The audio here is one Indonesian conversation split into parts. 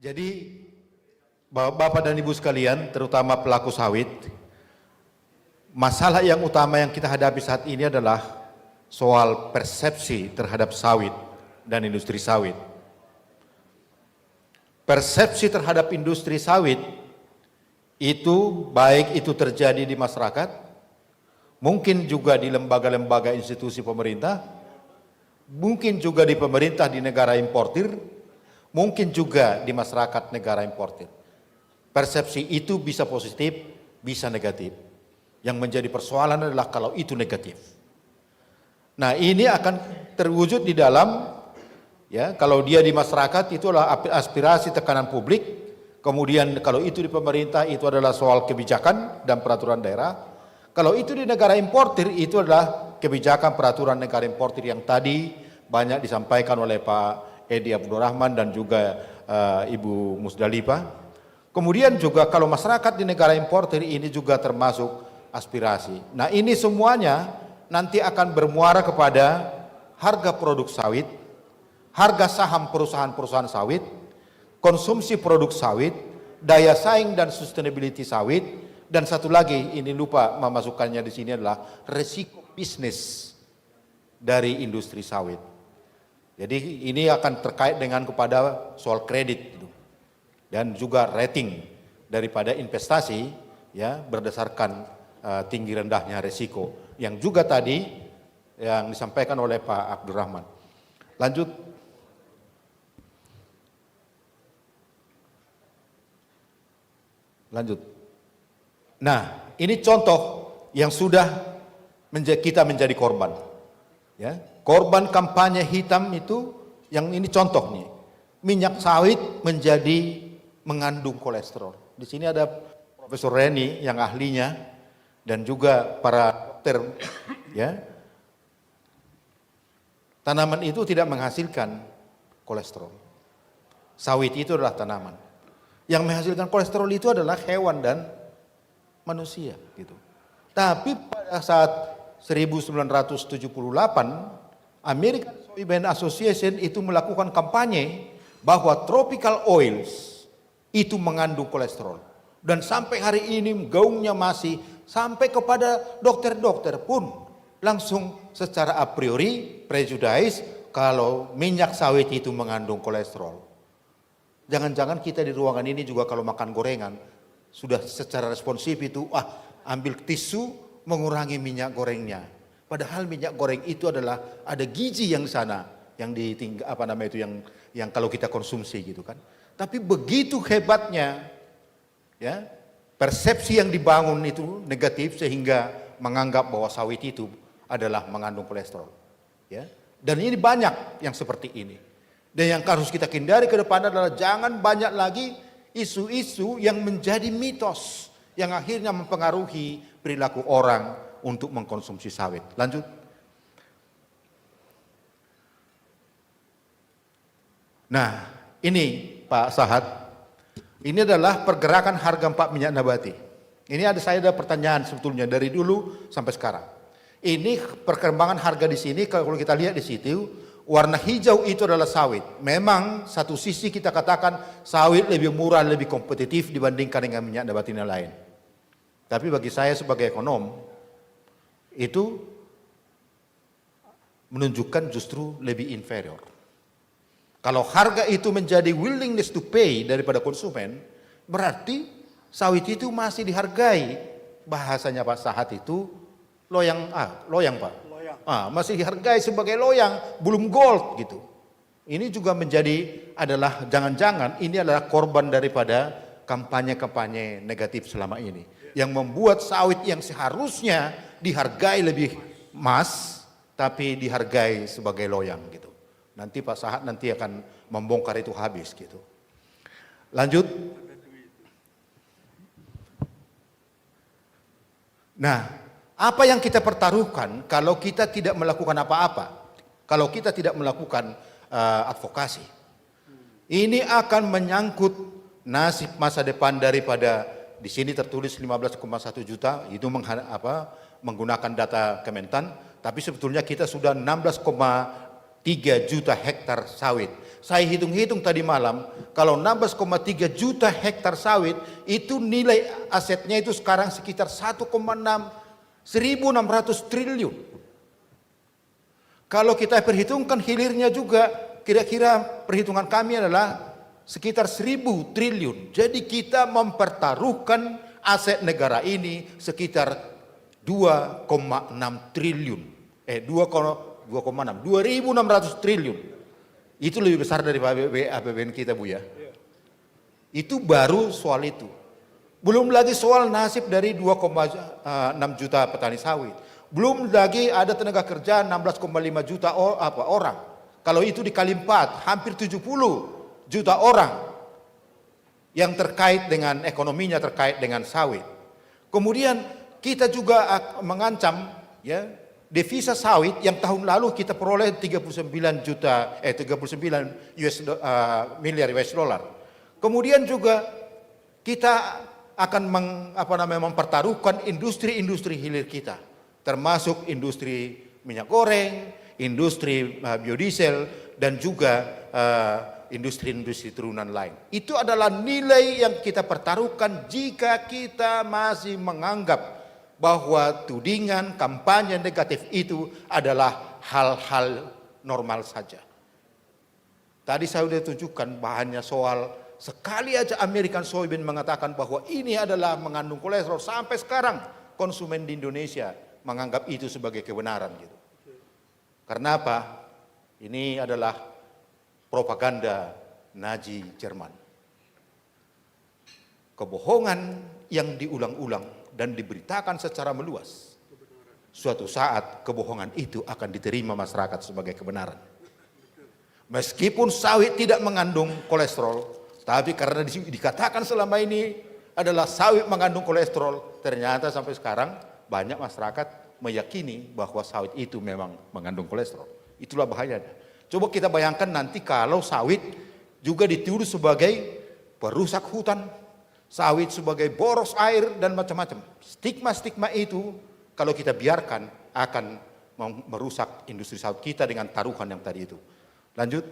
Jadi Bapak dan Ibu sekalian, terutama pelaku sawit, masalah yang utama yang kita hadapi saat ini adalah soal persepsi terhadap sawit dan industri sawit. Persepsi terhadap industri sawit itu baik itu terjadi di masyarakat, mungkin juga di lembaga-lembaga institusi pemerintah, mungkin juga di pemerintah di negara importir, mungkin juga di masyarakat negara importir. Persepsi itu bisa positif, bisa negatif. Yang menjadi persoalan adalah kalau itu negatif. Nah, ini akan terwujud di dalam, ya, kalau dia di masyarakat itu adalah aspirasi tekanan publik, kemudian kalau itu di pemerintah itu adalah soal kebijakan dan peraturan daerah. Kalau itu di negara importir itu adalah kebijakan peraturan negara importir yang tadi banyak disampaikan oleh Pak Edi Abdurrahman dan juga Ibu Musdalifah. Kemudian juga kalau masyarakat di negara importir ini juga termasuk aspirasi. Nah, ini semuanya nanti akan bermuara kepada harga produk sawit, harga saham perusahaan-perusahaan sawit, konsumsi produk sawit, daya saing dan sustainability sawit, dan satu lagi ini lupa memasukkannya di sini adalah resiko bisnis dari industri sawit. Jadi ini akan terkait dengan kepada soal kredit dan juga rating daripada investasi, ya, berdasarkan tinggi rendahnya resiko yang juga tadi yang disampaikan oleh Pak Abdurrahman. Lanjut. Nah, ini contoh yang sudah kita menjadi korban, ya. Korban kampanye hitam itu, yang ini contohnya, minyak sawit menjadi mengandung kolesterol. Di sini ada Profesor Reni yang ahlinya dan juga para dokter, ya. Tanaman itu tidak menghasilkan kolesterol. Sawit itu adalah tanaman. Yang menghasilkan kolesterol itu adalah hewan dan manusia, gitu. Tapi pada saat 1978 American Soybean Association itu melakukan kampanye bahwa tropical oils itu mengandung kolesterol. Dan sampai hari ini gaungnya masih sampai kepada dokter-dokter pun langsung secara a priori prejudice kalau minyak sawit itu mengandung kolesterol. Jangan-jangan kita di ruangan ini juga kalau makan gorengan sudah secara responsif itu ambil tisu mengurangi minyak gorengnya. Padahal minyak goreng itu adalah ada gizi yang sana yang yang kalau kita konsumsi gitu kan. Tapi begitu hebatnya, ya, persepsi yang dibangun itu negatif sehingga menganggap bahwa sawit itu adalah mengandung kolesterol, ya. Dan ini banyak yang seperti ini. Dan yang harus kita hindari ke depan adalah jangan banyak lagi isu-isu yang menjadi mitos yang akhirnya mempengaruhi perilaku orang untuk mengkonsumsi sawit. Lanjut. Nah, ini Pak Sahat, ini adalah pergerakan harga minyak nabati. Ini saya ada pertanyaan sebetulnya dari dulu sampai sekarang. Ini perkembangan harga di sini, kalau kita lihat di situ, warna hijau itu adalah sawit. Memang satu sisi kita katakan sawit lebih murah, lebih kompetitif dibandingkan dengan minyak nabati yang lain. Tapi bagi saya sebagai ekonom, itu menunjukkan justru lebih inferior. Kalau harga itu menjadi willingness to pay daripada konsumen, berarti sawit itu masih dihargai. Bahasanya Pak Sahat itu loyang Pak. Loyang. Masih dihargai sebagai loyang, belum gold gitu. Ini juga adalah jangan-jangan ini adalah korban daripada kampanye-kampanye negatif selama ini. Yang membuat sawit yang seharusnya dihargai lebih emas, tapi dihargai sebagai loyang gitu. Nanti Pak Sahat nanti akan membongkar itu habis gitu. Lanjut. Nah, apa yang kita pertaruhkan kalau kita tidak melakukan apa-apa? Kalau kita tidak melakukan advokasi. Ini akan menyangkut nasib masa depan daripada, di sini tertulis 15,1 juta, itu menggunakan data Kementan, tapi sebetulnya kita sudah 16,3 juta hektar sawit. Saya hitung-hitung tadi malam, kalau 16,3 juta hektar sawit, itu nilai asetnya itu sekarang sekitar 1,6 1.600 triliun. Kalau kita perhitungkan hilirnya juga, kira-kira perhitungan kami adalah sekitar 1.000 triliun. Jadi kita mempertaruhkan aset negara ini sekitar 2,6 triliun. 2,6, 2.600 triliun. Itu lebih besar dari APBN kita, Bu ya. Itu baru soal itu. Belum lagi soal nasib dari 2,6 juta petani sawit. Belum lagi ada tenaga kerja 16,5 juta orang. Kalau itu dikali 4, hampir 70 juta orang yang terkait dengan ekonominya, terkait dengan sawit. Kemudian kita juga mengancam ya devisa sawit yang tahun lalu kita peroleh 39 miliar US dollar. Kemudian juga kita akan mempertaruhkan industri-industri hilir kita, termasuk industri minyak goreng, industri biodiesel, dan juga industri-industri turunan lain. Itu adalah nilai yang kita pertaruhkan jika kita masih menganggap bahwa tudingan kampanye negatif itu adalah hal-hal normal saja. Tadi saya sudah tunjukkan bahannya soal sekali aja American Soybean mengatakan bahwa ini adalah mengandung kolesterol, sampai sekarang konsumen di Indonesia menganggap itu sebagai kebenaran gitu. Karena apa? Ini adalah propaganda Nazi Jerman. Kebohongan yang diulang-ulang dan diberitakan secara meluas, suatu saat kebohongan itu akan diterima masyarakat sebagai kebenaran. Meskipun sawit tidak mengandung kolesterol, tapi karena dikatakan selama ini adalah sawit mengandung kolesterol, ternyata sampai sekarang banyak masyarakat meyakini bahwa sawit itu memang mengandung kolesterol. Itulah bahayanya. Coba kita bayangkan nanti kalau sawit juga dituduh sebagai perusak hutan, sawit sebagai boros air dan macam-macam. Stigma-stigma itu kalau kita biarkan akan merusak industri sawit kita dengan taruhan yang tadi itu. Lanjut.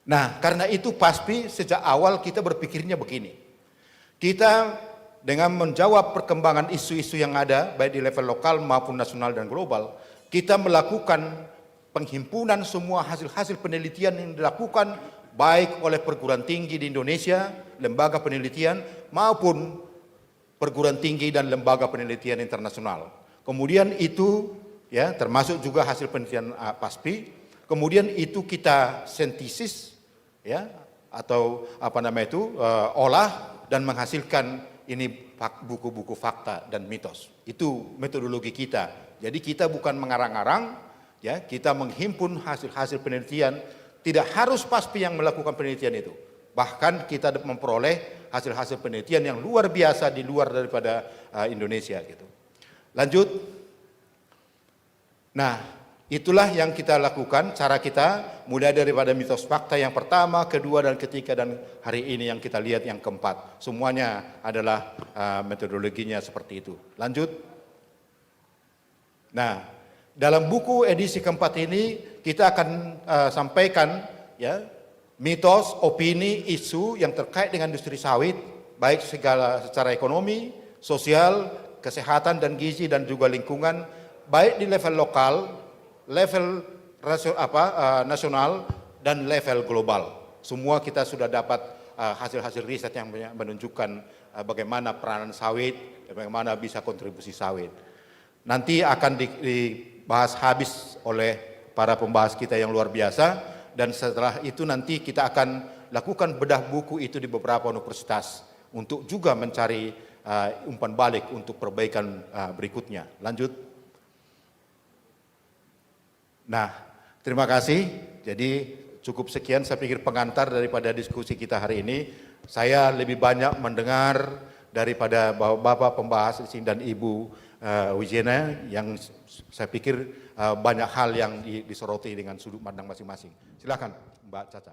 Nah, karena itu pasti sejak awal kita berpikirnya begini. Kita dengan menjawab perkembangan isu-isu yang ada baik di level lokal maupun nasional dan global, kita melakukan penghimpunan semua hasil-hasil penelitian yang dilakukan baik oleh perguruan tinggi di Indonesia, lembaga penelitian, maupun perguruan tinggi dan lembaga penelitian internasional. Kemudian itu ya termasuk juga hasil penelitian PASPI. Kemudian itu kita sintesis ya atau olah dan menghasilkan ini buku-buku fakta dan mitos. Itu metodologi kita. Jadi kita bukan mengarang-arang, ya, kita menghimpun hasil-hasil penelitian. Tidak harus PASPI yang melakukan penelitian itu. Bahkan kita memperoleh hasil-hasil penelitian yang luar biasa di luar daripada Indonesia gitu. Lanjut. Nah, itulah yang kita lakukan, cara kita mulai daripada mitos fakta yang pertama, kedua dan ketiga, dan hari ini yang kita lihat yang keempat. Semuanya adalah metodologinya seperti itu. Lanjut. Nah, dalam buku edisi keempat ini kita akan sampaikan ya mitos, opini, isu yang terkait dengan industri sawit, baik secara ekonomi, sosial, kesehatan dan gizi dan juga lingkungan, baik di level lokal, level nasional dan level global. Semua kita sudah dapat hasil-hasil riset yang menunjukkan bagaimana peranan sawit, bagaimana bisa kontribusi sawit. Nanti akan dibahas habis oleh para pembahas kita yang luar biasa, dan setelah itu nanti kita akan lakukan bedah buku itu di beberapa universitas untuk juga mencari umpan balik untuk perbaikan berikutnya. Lanjut. Nah, terima kasih. Jadi cukup sekian saya pikir pengantar daripada diskusi kita hari ini. Saya lebih banyak mendengar daripada bapak-bapak pembahas di sini dan Ibu Wijena yang saya pikir banyak hal yang disoroti dengan sudut pandang masing-masing. Silakan Mbak Caca.